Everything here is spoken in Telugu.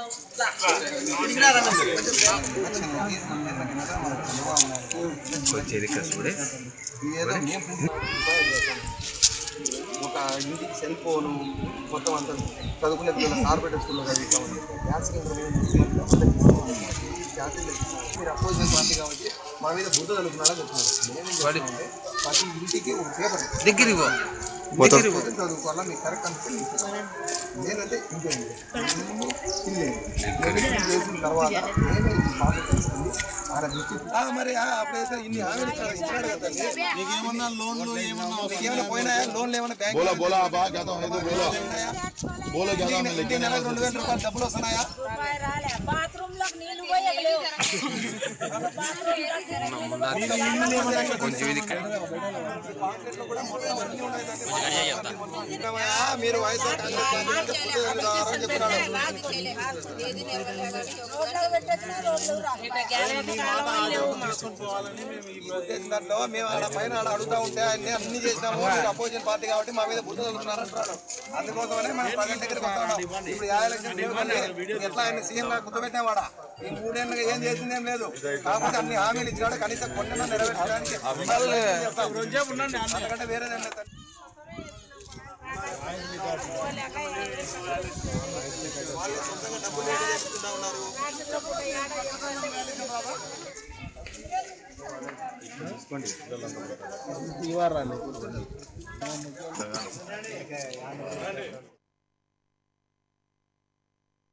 ఒక ఇంటికి సెల్ ఫోను మొత్తం అంతా చదువుకునే పిల్లలు కార్పొరేట్ స్కూల్లో చదువుతామని గ్యాస్ మీరు అపోజిషన్ పార్టీ కాబట్టి మా మీద బుద్ధ చదువుకున్నారా చెప్తున్నారు. ప్రతి ఇంటికి ఒక పేపర్ చదువుకోవాలా మీకు కరెక్ట్ అనుకుని నేనంటే ఇంకేంటి చేసిన తర్వాత నేనే బాగా తెలుసుకుంది మరి అప్పుడైతే ఇన్ని హామీలు ఇచ్చినాడు కదా. ఏమన్నా లోన్లు ఏమైనా పోయినాయా? లోన్లు ఏమైనా బ్యాంక్ 2000 రూపాయలు డబ్బులు వస్తున్నాయా? మీరు వయసు దాంట్లో మేము ఆడ పైన ఆడ అడుగుతా ఉంటే అన్ని చేసినాము. అపోజిషన్ పార్టీ కాబట్టి మా మీద బుద్ధ చదువుతున్నారంటున్నాడు. అందుకోసమనే మనం ప్రజల దగ్గరికి వస్తున్నాం. ఇప్పుడు 50 లక్షలు ఎట్లా ఆయన సీఎం గా గుర్తుపెట్టినావాడా? ఈ 3 ఏళ్ళుగా ఏం చేసిందేం లేదు. కాకపోతే అన్ని హామీలు ఇచ్చినాడు. కనీసం కొన్ని నెరవేర్చడానికి అంతకంటే వేరేదేం లేదు. సొంతంగా డబ్బులు చేసుకుంటా ఉన్నారు. ఈ వారాలు